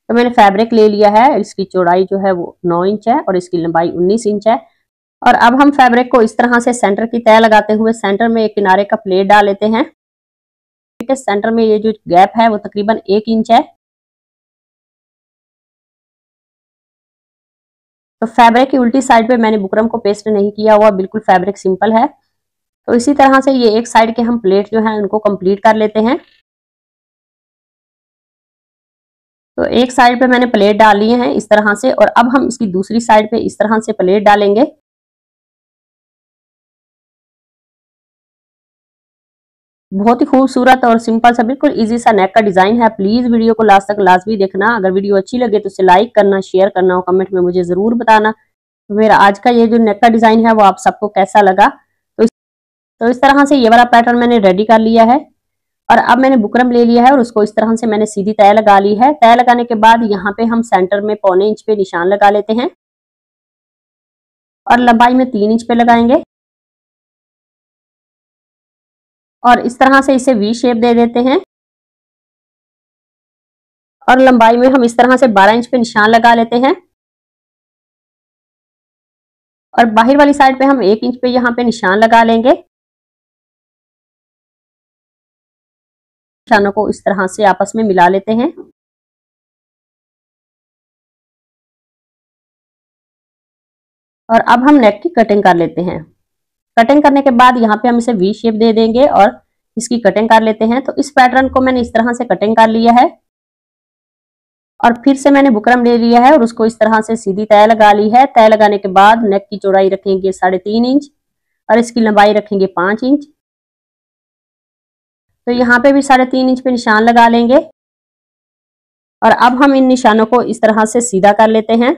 तो मैंने फैब्रिक ले लिया है, इसकी चौड़ाई जो है वो 9 इंच है और इसकी लंबाई 19 इंच है। और अब हम फैब्रिक को इस तरह से सेंटर की तय लगाते हुए सेंटर में एक किनारे का प्लेट डाल लेते हैं। ठीक है, सेंटर में ये जो गैप है वो तकरीबन 1 इंच है। तो फैब्रिक की उल्टी साइड पे मैंने बुकरम को पेस्ट नहीं किया हुआ, बिल्कुल फैब्रिक सिंपल है। तो इसी तरह से ये एक साइड के हम प्लेट जो है उनको कंप्लीट कर लेते हैं। तो एक साइड पे मैंने प्लेट डाल लिए हैं इस तरह से, और अब हम इसकी दूसरी साइड पे इस तरह से प्लेट डालेंगे। बहुत ही खूबसूरत और सिंपल सा बिल्कुल इजी सा नेक का डिजाइन है। प्लीज वीडियो को लास्ट तक लाजमी देखना। अगर वीडियो अच्छी लगे तो उसे लाइक करना, शेयर करना और कमेंट में मुझे जरूर बताना मेरा आज का ये जो नेक का डिजाइन है वो आप सबको कैसा लगा। तो इस तरह से ये वाला पैटर्न मैंने रेडी कर लिया है। और अब मैंने बुकरम ले लिया है और उसको इस तरह से मैंने सीधी तय लगा ली है। तय लगाने के बाद यहाँ पे हम सेंटर में 1.25 इंच पे निशान लगा लेते हैं और लंबाई में 3 इंच पे लगाएंगे और इस तरह से इसे वी शेप दे देते हैं। और लंबाई में हम इस तरह से 12 इंच पे निशान लगा लेते हैं और बाहर वाली साइड पे हम 1 इंच पे यहाँ पे निशान लगा लेंगे। निशानों को इस तरह से आपस में मिला लेते हैं। और अब हम नेक की कटिंग कर लेते हैं। कटिंग करने के बाद यहाँ पे हम इसे वी शेप दे देंगे और इसकी कटिंग कर लेते हैं। तो इस पैटर्न को मैंने इस तरह से कटिंग कर लिया है और फिर से मैंने बुकरम ले लिया है और उसको इस तरह से सीधी तय लगा ली है। तय लगाने के बाद नेक की चौड़ाई रखेंगे 3.5 इंच और इसकी लंबाई रखेंगे 5 इंच। तो यहाँ पे भी 3.5 इंच पे निशान लगा लेंगे और अब हम इन निशानों को इस तरह से सीधा कर लेते हैं।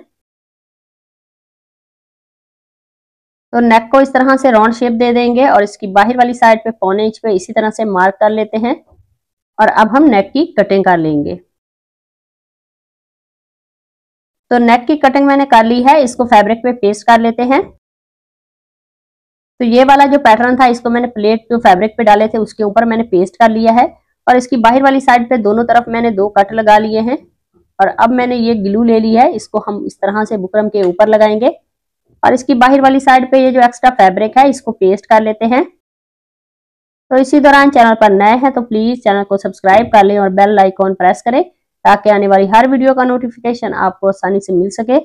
तो नेक को इस तरह से राउंड शेप दे देंगे और इसकी बाहर वाली साइड पे 1.25 इंच पे इसी तरह से मार्क कर लेते हैं और अब हम नेक की कटिंग कर लेंगे। तो नेक की कटिंग मैंने कर ली है, इसको फैब्रिक पे पेस्ट कर लेते हैं। तो ये वाला जो पैटर्न था इसको मैंने प्लेट जो फैब्रिक पे डाले थे उसके ऊपर मैंने पेस्ट कर लिया है और इसकी बाहर वाली साइड पे दोनों तरफ मैंने 2 कट लगा लिए हैं। और अब मैंने ये ग्लू ले ली है, इसको हम इस तरह से बुकरम के ऊपर लगाएंगे और इसकी बाहर वाली साइड पे ये जो एक्स्ट्रा फैब्रिक है इसको पेस्ट कर लेते हैं। तो इसी दौरान चैनल पर नए हैं तो प्लीज चैनल को सब्सक्राइब कर लें और बेल आइकॉन प्रेस करें ताकि आने वाली हर वीडियो का नोटिफिकेशन आपको आसानी से मिल सके।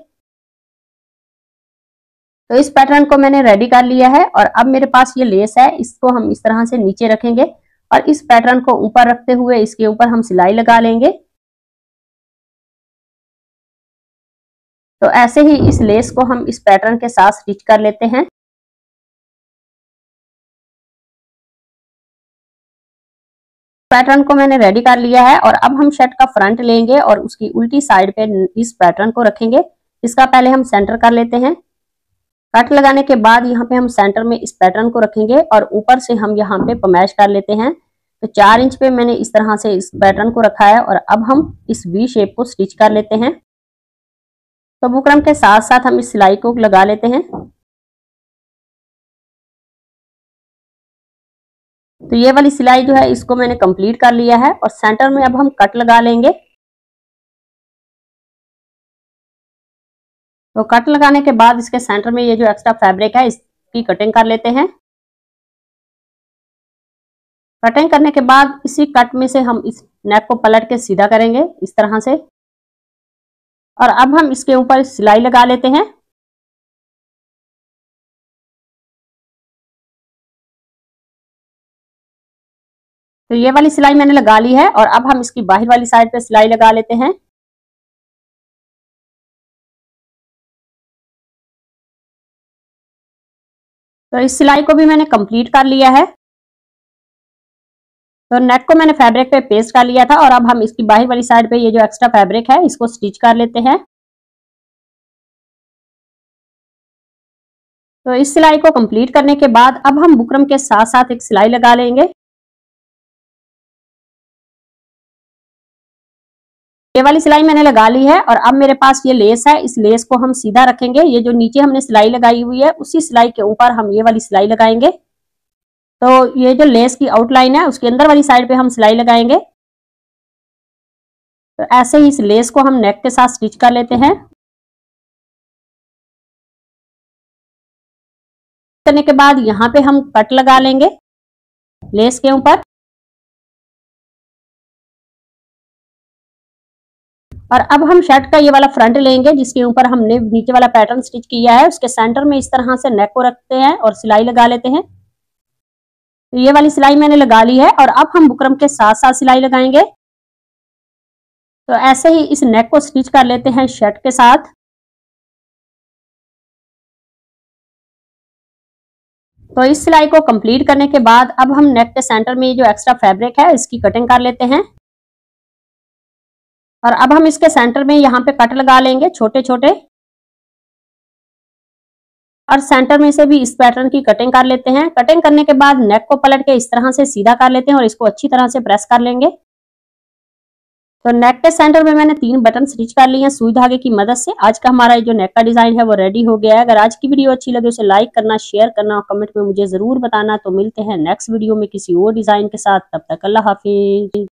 तो इस पैटर्न को मैंने रेडी कर लिया है और अब मेरे पास ये लेस है, इसको हम इस तरह से नीचे रखेंगे और इस पैटर्न को ऊपर रखते हुए इसके ऊपर हम सिलाई लगा लेंगे। तो ऐसे ही इस लेस को हम इस पैटर्न के साथ स्टिच कर लेते हैं। पैटर्न को मैंने रेडी कर लिया है और अब हम शर्ट का फ्रंट लेंगे और उसकी उल्टी साइड पे इस पैटर्न को रखेंगे। इसका पहले हम सेंटर कर लेते हैं। कट लगाने के बाद यहाँ पे हम सेंटर में इस पैटर्न को रखेंगे और ऊपर से हम यहाँ पे पमैश कर लेते हैं। तो 4 इंच पे मैंने इस तरह से इस पैटर्न को रखा है और अब हम इस वी शेप को स्टिच कर लेते हैं। तो बुकरम के साथ साथ हम इस सिलाई को लगा लेते हैं। तो ये वाली सिलाई जो है इसको मैंने कंप्लीट कर लिया है और सेंटर में अब हम कट लगा लेंगे। तो कट लगाने के बाद इसके सेंटर में ये जो एक्स्ट्रा फैब्रिक है इसकी कटिंग कर लेते हैं। कटिंग करने के बाद इसी कट में से हम इस नेक को पलट के सीधा करेंगे इस तरह से और अब हम इसके ऊपर सिलाई लगा लेते हैं। तो ये वाली सिलाई मैंने लगा ली है और अब हम इसकी बाहर वाली साइड पे सिलाई लगा लेते हैं। तो इस सिलाई को भी मैंने कंप्लीट कर लिया है। तो नेक को मैंने फैब्रिक पे पेस्ट कर लिया था और अब हम इसकी बाहर वाली साइड पे ये जो एक्स्ट्रा फैब्रिक है इसको स्टिच कर लेते हैं। तो इस सिलाई को कंप्लीट करने के बाद अब हम बुकरम के साथ साथ एक सिलाई लगा लेंगे। ये वाली सिलाई मैंने लगा ली है और अब मेरे पास ये लेस है, इस लेस को हम सीधा रखेंगे। ये जो नीचे हमने सिलाई लगाई हुई है उसी सिलाई के ऊपर हम ये वाली सिलाई लगाएंगे। तो ये जो लेस की आउटलाइन है उसके अंदर वाली साइड पे हम सिलाई लगाएंगे। तो ऐसे ही इस लेस को हम नेक के साथ स्टिच कर लेते हैं। करने के बाद यहाँ पे हम कट लगा लेंगे लेस के ऊपर, और अब हम शर्ट का ये वाला फ्रंट लेंगे जिसके ऊपर हमने नीचे वाला पैटर्न स्टिच किया है, उसके सेंटर में इस तरह से नेक को रखते हैं और सिलाई लगा लेते हैं। तो ये वाली सिलाई मैंने लगा ली है और अब हम बुकरम के साथ साथ सिलाई लगाएंगे। तो ऐसे ही इस नेक को स्टिच कर लेते हैं शर्ट के साथ। तो इस सिलाई को कंप्लीट करने के बाद अब हम नेक के सेंटर में जो एक्स्ट्रा फैब्रिक है इसकी कटिंग कर लेते हैं, और अब हम इसके सेंटर में यहाँ पे कट लगा लेंगे छोटे छोटे, और सेंटर में से भी इस पैटर्न की कटिंग कर लेते हैं। कटिंग करने के बाद नेक को पलट के इस तरह से सीधा कर लेते हैं और इसको अच्छी तरह से प्रेस कर लेंगे। तो नेक के सेंटर में मैंने 3 बटन स्टिच कर लिए हैं सुई धागे की मदद से। आज का हमारा जो नेक का डिजाइन है वो रेडी हो गया है। अगर आज की वीडियो अच्छी लगे उसे लाइक करना, शेयर करना और कमेंट में मुझे जरूर बताना। तो मिलते हैं नेक्स्ट वीडियो में किसी और डिजाइन के साथ, तब तक अल्लाह हाफिज।